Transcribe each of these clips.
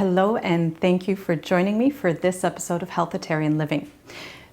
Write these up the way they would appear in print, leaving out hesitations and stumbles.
Hello, and thank you for joining me for this episode of Healthitarian Living.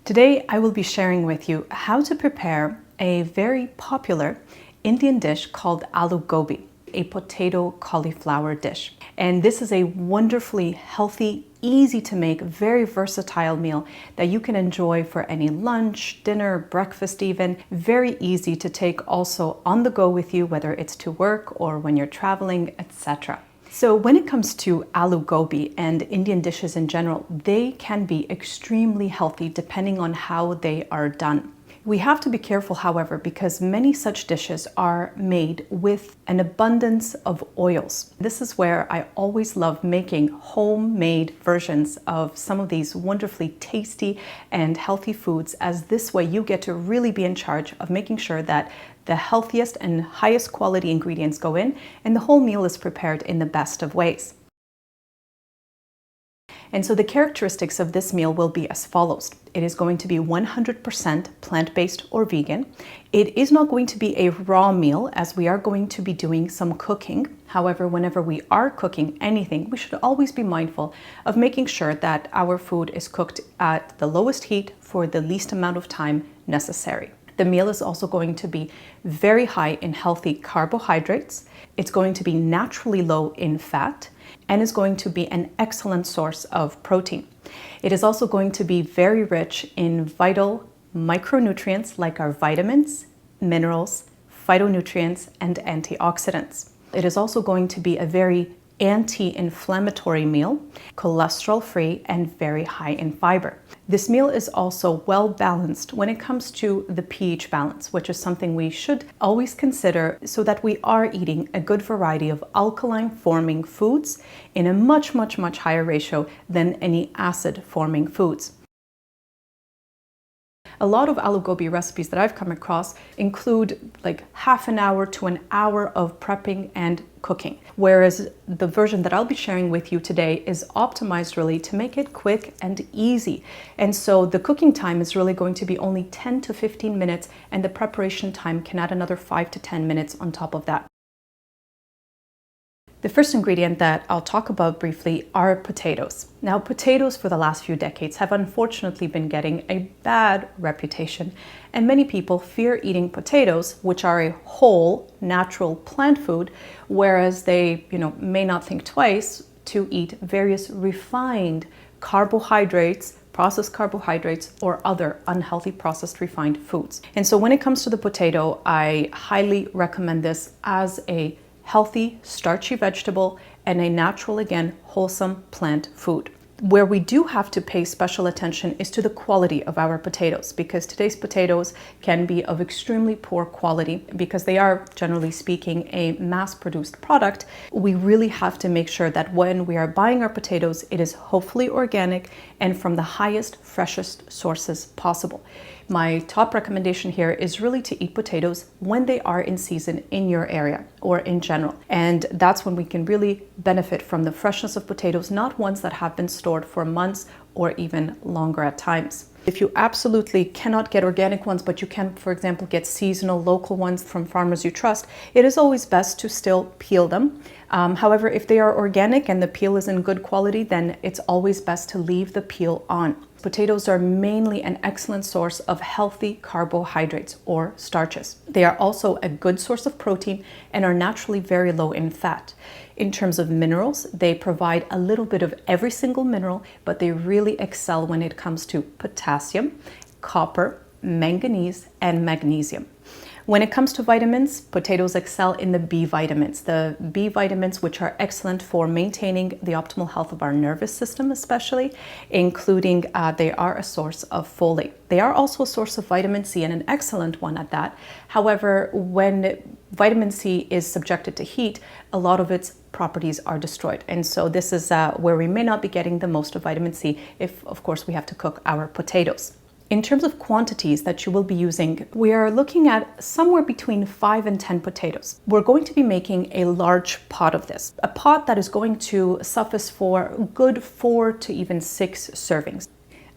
Today, I will be sharing with you how to prepare a very popular Indian dish called aloo gobi, a potato cauliflower dish. And this is a wonderfully healthy, easy to make, very versatile meal that you can enjoy for any lunch, dinner, breakfast even. Very easy to take also on the go with you, whether it's to work or when you're traveling, etc. So when it comes to aloo gobi and Indian dishes in general, they can be extremely healthy depending on how they are done. We have to be careful, however, because many such dishes are made with an abundance of oils. This is where I always love making homemade versions of some of these wonderfully tasty and healthy foods, as this way you get to really be in charge of making sure that the healthiest and highest quality ingredients go in and the whole meal is prepared in the best of ways. And so the characteristics of this meal will be as follows. It is going to be 100% plant-based or vegan. It is not going to be a raw meal, as we are going to be doing some cooking. However, whenever we are cooking anything, we should always be mindful of making sure that our food is cooked at the lowest heat for the least amount of time necessary. The meal is also going to be very high in healthy carbohydrates. It's going to be naturally low in fat and is going to be an excellent source of protein. It is also going to be very rich in vital micronutrients like our vitamins, minerals, phytonutrients, and antioxidants. It is also going to be a very anti-inflammatory meal, cholesterol-free, and very high in fiber. This meal is also well balanced when it comes to the pH balance, which is something we should always consider so that we are eating a good variety of alkaline-forming foods in a much higher ratio than any acid-forming foods. A lot of aloo gobi recipes that I've come across include like half an hour to an hour of prepping and cooking, whereas the version that I'll be sharing with you today is optimized really to make it quick and easy. And so the cooking time is really going to be only 10 to 15 minutes, and the preparation time can add another 5 to 10 minutes on top of that. The first ingredient that I'll talk about briefly are potatoes. Now, potatoes for the last few decades have unfortunately been getting a bad reputation, and many people fear eating potatoes, which are a whole, natural plant food, whereas they, may not think twice to eat various refined carbohydrates, processed carbohydrates, or other unhealthy processed refined foods. And so when it comes to the potato, I highly recommend this as a healthy, starchy vegetable and a natural, again, wholesome plant food. Where we do have to pay special attention is to the quality of our potatoes, because today's potatoes can be of extremely poor quality because they are, generally speaking, a mass-produced product. We really have to make sure that when we are buying our potatoes, it is hopefully organic and from the highest, freshest sources possible. My top recommendation here is really to eat potatoes when they are in season in your area or in general. And that's when we can really benefit from the freshness of potatoes, not ones that have been stored for months or even longer at times. If you absolutely cannot get organic ones, but you can, for example, get seasonal local ones from farmers you trust, it is always best to still peel them. However, if they are organic and the peel is in good quality, then it's always best to leave the peel on. Potatoes are mainly an excellent source of healthy carbohydrates or starches. They are also a good source of protein and are naturally very low in fat. In terms of minerals, they provide a little bit of every single mineral, but they really excel when it comes to potassium, copper, manganese, and magnesium. When it comes to vitamins, potatoes excel in the B vitamins. The B vitamins, which are excellent for maintaining the optimal health of our nervous system especially, including they are a source of folate. They are also a source of vitamin C, and an excellent one at that. However, when vitamin C is subjected to heat, a lot of its properties are destroyed. And so this is where we may not be getting the most of vitamin C if, of course, we have to cook our potatoes. In terms of quantities that you will be using, we are looking at somewhere between 5 and 10 potatoes. We're going to be making a large pot of this, a pot that is going to suffice for a good 4 to even 6 servings.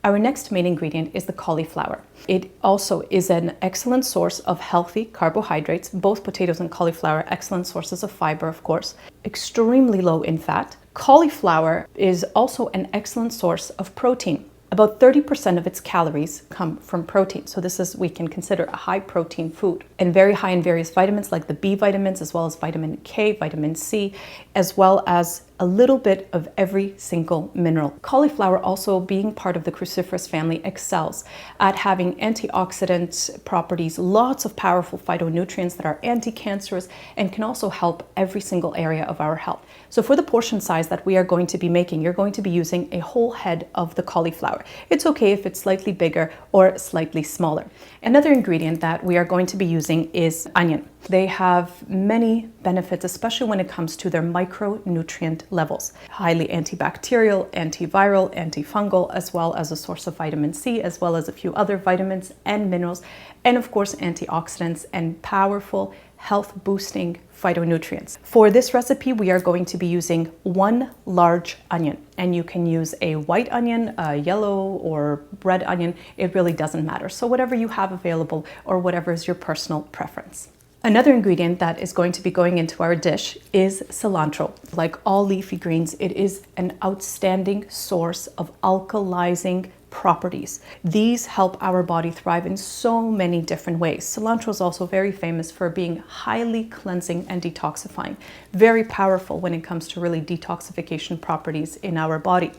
Our next main ingredient is the cauliflower. It also is an excellent source of healthy carbohydrates. Both potatoes and cauliflower are excellent sources of fiber, of course. Extremely low in fat, Cauliflower is also an excellent source of protein. About 30% of its calories come from protein. So this is, we can consider a high protein food, and very high in various vitamins like the B vitamins, as well as vitamin K, vitamin C, as well as a little bit of every single mineral. Cauliflower, also being part of the cruciferous family, excels at having antioxidant properties, lots of powerful phytonutrients that are anti-cancerous and can also help every single area of our health. So for the portion size that we are going to be making, you're going to be using a whole head of the cauliflower. It's okay if it's slightly bigger or slightly smaller. Another ingredient that we are going to be using is onion. They have many benefits, especially when it comes to their micronutrient levels. Highly antibacterial, antiviral, antifungal, as well as a source of vitamin C, as well as a few other vitamins and minerals, and of course antioxidants and powerful health boosting phytonutrients. For this recipe, we are going to be using 1 large onion, and you can use a white onion, a yellow or red onion. It really doesn't matter. So whatever you have available or whatever is your personal preference. Another ingredient that is going to be going into our dish is cilantro. Like all leafy greens, it is an outstanding source of alkalizing properties. These help our body thrive in so many different ways. Cilantro is also very famous for being highly cleansing and detoxifying. Very powerful when it comes to really detoxification properties in our body.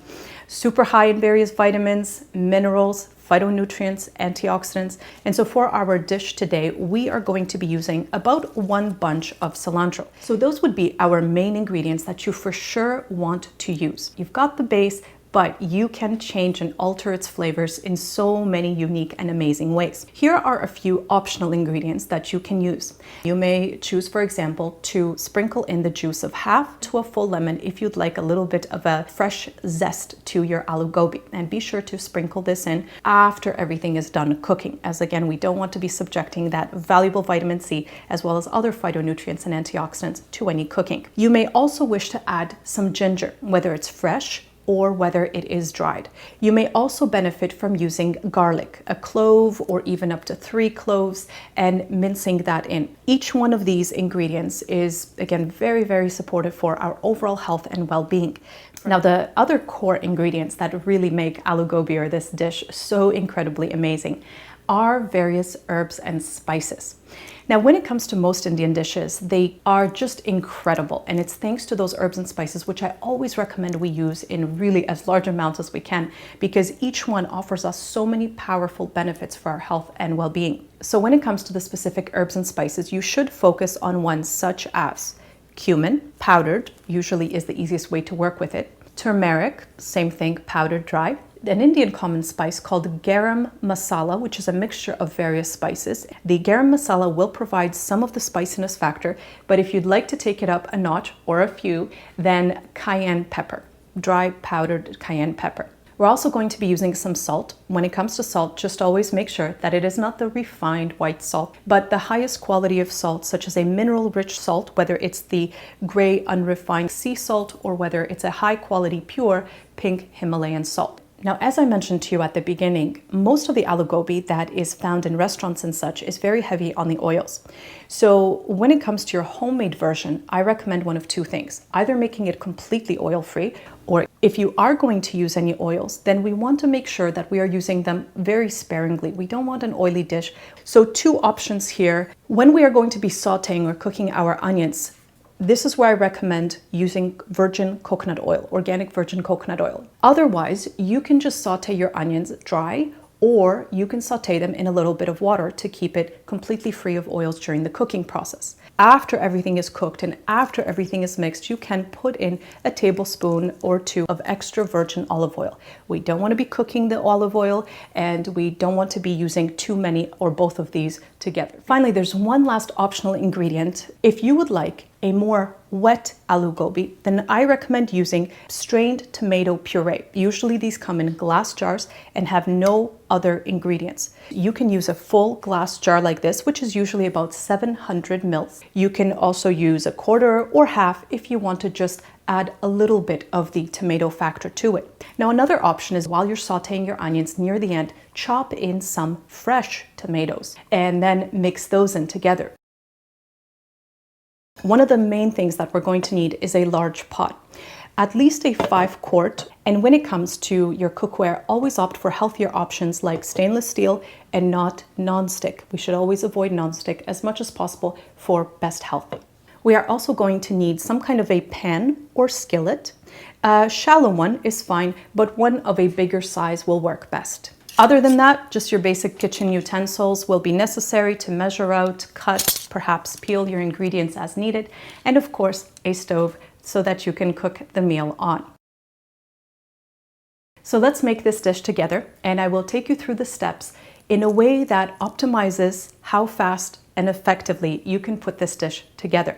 Super high in various vitamins, minerals, phytonutrients, antioxidants. And so for our dish today, we are going to be using about 1 bunch of cilantro. So those would be our main ingredients that you for sure want to use. You've got the base, but you can change and alter its flavors in so many unique and amazing ways. Here are a few optional ingredients that you can use. You may choose, for example, to sprinkle in the juice of half to a full lemon if you'd like a little bit of a fresh zest to your aloo gobi. And be sure to sprinkle this in after everything is done cooking, as again, we don't want to be subjecting that valuable vitamin C as well as other phytonutrients and antioxidants to any cooking. You may also wish to add some ginger, whether it's fresh or whether it is dried. You may also benefit from using garlic, a clove or even up to 3 cloves, and mincing that in. Each one of these ingredients is, again, very, very supportive for our overall health and well-being. Now, the other core ingredients that really make aloo gobi, or this dish, so incredibly amazing are various herbs and spices. Now, when it comes to most Indian dishes, they are just incredible. And it's thanks to those herbs and spices, which I always recommend we use in really as large amounts as we can, because each one offers us so many powerful benefits for our health and well-being. So when it comes to the specific herbs and spices, you should focus on ones such as cumin, powdered, usually is the easiest way to work with it. Turmeric, same thing, powdered, dry. An Indian common spice called garam masala, which is a mixture of various spices. The garam masala will provide some of the spiciness factor, but if you'd like to take it up a notch or a few, then cayenne pepper, dry powdered cayenne pepper. We're also going to be using some salt. When it comes to salt, just always make sure that it is not the refined white salt, but the highest quality of salt, such as a mineral-rich salt, whether it's the gray unrefined sea salt or whether it's a high-quality pure pink Himalayan salt. Now, as I mentioned to you at the beginning, most of the aloo gobi that is found in restaurants and such is very heavy on the oils. So when it comes to your homemade version, I recommend one of 2 things, either making it completely oil-free, or if you are going to use any oils, then we want to make sure that we are using them very sparingly. We don't want an oily dish. So 2 options here. When we are going to be sauteing or cooking our onions, this is where I recommend using virgin coconut oil, organic virgin coconut oil. Otherwise, you can just saute your onions dry, or you can saute them in a little bit of water to keep it completely free of oils during the cooking process. After everything is cooked and after everything is mixed, you can put in a tablespoon or 2 of extra virgin olive oil. We don't want to be cooking the olive oil, and we don't want to be using too many or both of these together. Finally, there's one last optional ingredient. If you would like a more wet aloo gobi, then I recommend using strained tomato puree. Usually these come in glass jars and have no other ingredients. You can use a full glass jar like this, which is usually about 700 mils. You can also use a quarter or half if you want to just add a little bit of the tomato factor to it. Now, another option is while you're sauteing your onions near the end, chop in some fresh tomatoes and then mix those in together. One of the main things that we're going to need is a large pot. at least a 5 quart. And when it comes to your cookware, always opt for healthier options like stainless steel and not non-stick. We should always avoid non-stick as much as possible for best health. We are also going to need some kind of a pan or skillet. A shallow one is fine, but one of a bigger size will work best. Other than that, just your basic kitchen utensils will be necessary to measure out, cut, perhaps peel your ingredients as needed, and of course, a stove so that you can cook the meal on. So let's make this dish together, and I will take you through the steps in a way that optimizes how fast and effectively you can put this dish together.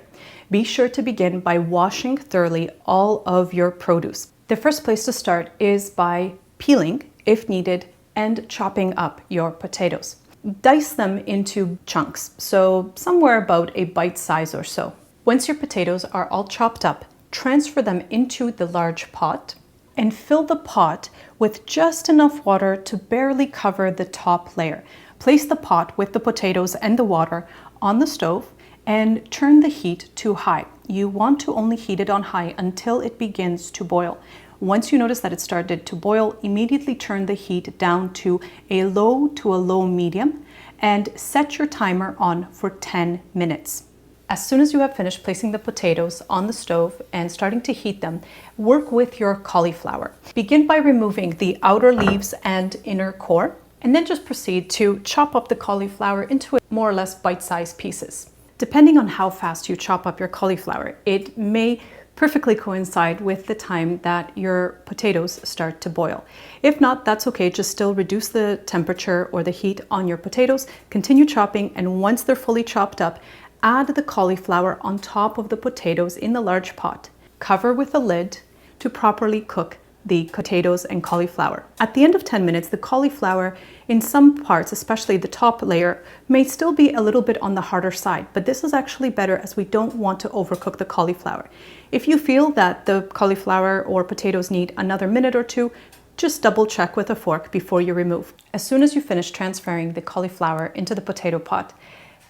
Be sure to begin by washing thoroughly all of your produce. The first place to start is by peeling, if needed, and chopping up your potatoes. Dice them into chunks, so somewhere about a bite size or so. Once your potatoes are all chopped up, transfer them into the large pot and fill the pot with just enough water to barely cover the top layer. Place the pot with the potatoes and the water on the stove and turn the heat to high. You want to only heat it on high until it begins to boil. Once you notice that it started to boil, immediately turn the heat down to a low medium and set your timer on for 10 minutes. As soon as you have finished placing the potatoes on the stove and starting to heat them, work with your cauliflower. Begin by removing the outer leaves and inner core, and then just proceed to chop up the cauliflower into more or less bite-sized pieces. Depending on how fast you chop up your cauliflower, it may perfectly coincide with the time that your potatoes start to boil. If not, that's okay. Just still reduce the temperature or the heat on your potatoes, continue chopping, and once they're fully chopped up, add the cauliflower on top of the potatoes in the large pot. Cover with a lid to properly cook the potatoes and cauliflower. At the end of 10 minutes, the cauliflower in some parts, especially the top layer, may still be a little bit on the harder side, but this is actually better as we don't want to overcook the cauliflower. If you feel that the cauliflower or potatoes need another minute or two, just double check with a fork before you remove. As soon as you finish transferring the cauliflower into the potato pot,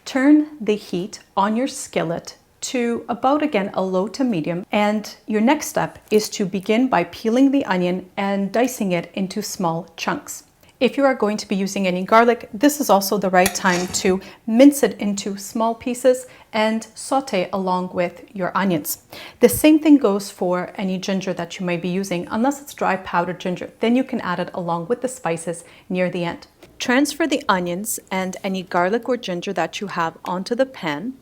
turn the heat on your skillet to about, again, a low to medium. And your next step is to begin by peeling the onion and dicing it into small chunks. If you are going to be using any garlic, this is also the right time to mince it into small pieces and saute along with your onions. The same thing goes for any ginger that you might be using, unless it's dry powdered ginger. Then you can add it along with the spices near the end. Transfer the onions and any garlic or ginger that you have onto the pan.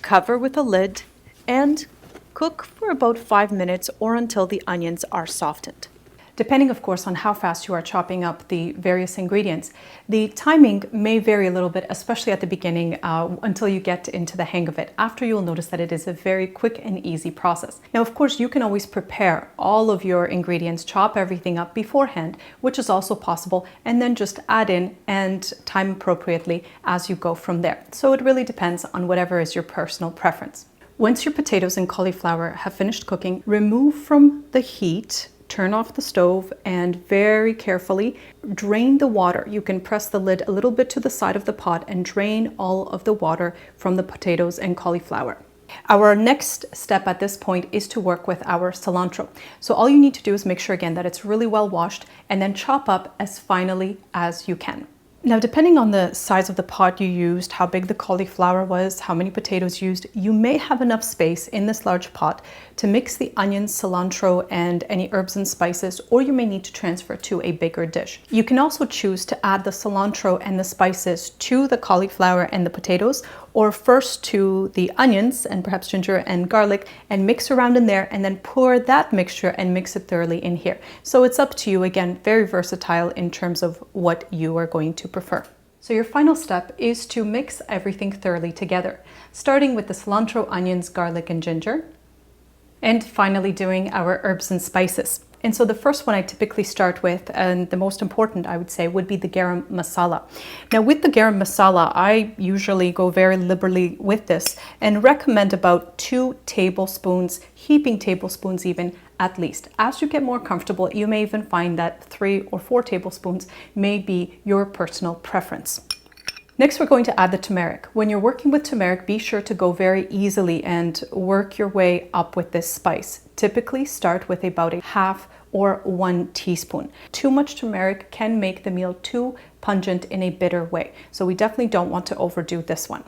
Cover with a lid and cook for about 5 minutes or until the onions are softened. Depending, of course, on how fast you are chopping up the various ingredients, the timing may vary a little bit, especially at the beginning until you get into the hang of it. After, you'll notice that it is a very quick and easy process. Now, of course, you can always prepare all of your ingredients, chop everything up beforehand, which is also possible, and then just add in and time appropriately as you go from there. So it really depends on whatever is your personal preference. Once your potatoes and cauliflower have finished cooking, remove from the heat. Turn off the stove and very carefully drain the water. You can press the lid a little bit to the side of the pot and drain all of the water from the potatoes and cauliflower. Our next step at this point is to work with our cilantro. So all you need to do is make sure again that it's really well washed and then chop up as finely as you can. Now, depending on the size of the pot you used, how big the cauliflower was, how many potatoes used, you may have enough space in this large pot to mix the onions, cilantro, and any herbs and spices, or you may need to transfer to a bigger dish. You can also choose to add the cilantro and the spices to the cauliflower and the potatoes, or first to the onions and perhaps ginger and garlic and mix around in there and then pour that mixture and mix it thoroughly in here. So it's up to you, again, very versatile in terms of what you are going to prefer. So your final step is to mix everything thoroughly together, starting with the cilantro, onions, garlic, and ginger, and finally doing our herbs and spices. And so the first one I typically start with, and the most important I would say, would be the garam masala. Now with the garam masala, I usually go very liberally with this and recommend about 2 tablespoons, heaping tablespoons even, at least. As you get more comfortable, you may even find that 3 or 4 tablespoons may be your personal preference. Next, we're going to add the turmeric. When you're working with turmeric, be sure to go very easily and work your way up with this spice. Typically start with about a half or 1 teaspoon. Too much turmeric can make the meal too pungent in a bitter way. So we definitely don't want to overdo this one.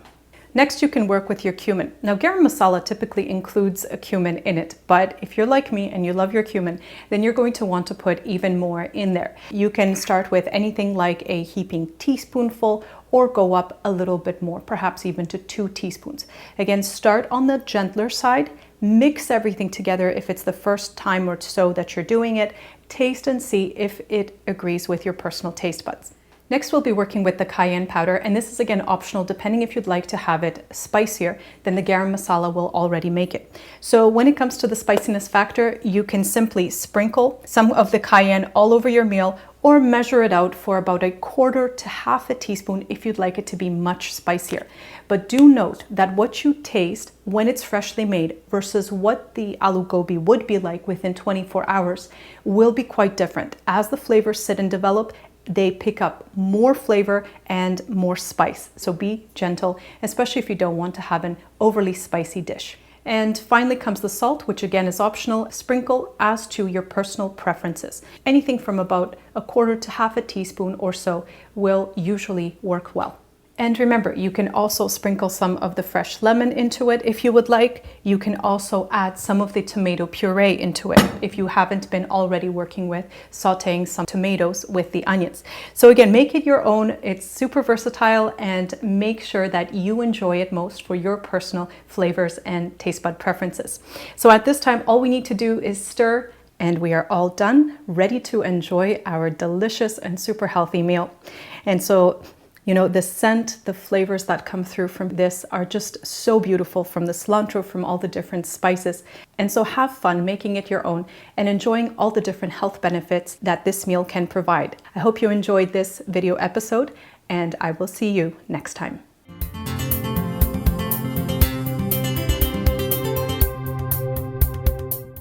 Next, you can work with your cumin. Now, garam masala typically includes a cumin in it, but if you're like me and you love your cumin, then you're going to want to put even more in there. You can start with anything like a heaping teaspoonful or go up a little bit more, perhaps even to 2 teaspoons. Again, start on the gentler side, mix everything together if it's the first time or so that you're doing it, taste and see if it agrees with your personal taste buds. Next, we'll be working with the cayenne powder, and this is again optional depending if you'd like to have it spicier than the garam masala will already make it. So when it comes to the spiciness factor, you can simply sprinkle some of the cayenne all over your meal or measure it out for about 1/4 to half a teaspoon if you'd like it to be much spicier. But do note that what you taste when it's freshly made versus what the aloo gobi would be like within 24 hours will be quite different. As the flavors sit and develop, they pick up more flavor and more spice. So be gentle, especially if you don't want to have an overly spicy dish. And finally comes the salt, which again is optional. Sprinkle as to your personal preferences. Anything from about 1/4 to half a teaspoon or so will usually work well. And remember, you can also sprinkle some of the fresh lemon into it if you would like. You can also add some of the tomato puree into it if you haven't been already working with sauteing some tomatoes with the onions. So again, make it your own. It's super versatile, and make sure that you enjoy it most for your personal flavors and taste bud preferences. So at this time, all we need to do is stir, and we are all done, ready to enjoy our delicious and super healthy meal. And so, you know, the scent, the flavors that come through from this are just so beautiful, from the cilantro, from all the different spices. And so have fun making it your own and enjoying all the different health benefits that this meal can provide. I hope you enjoyed this video episode, and I will see you next time.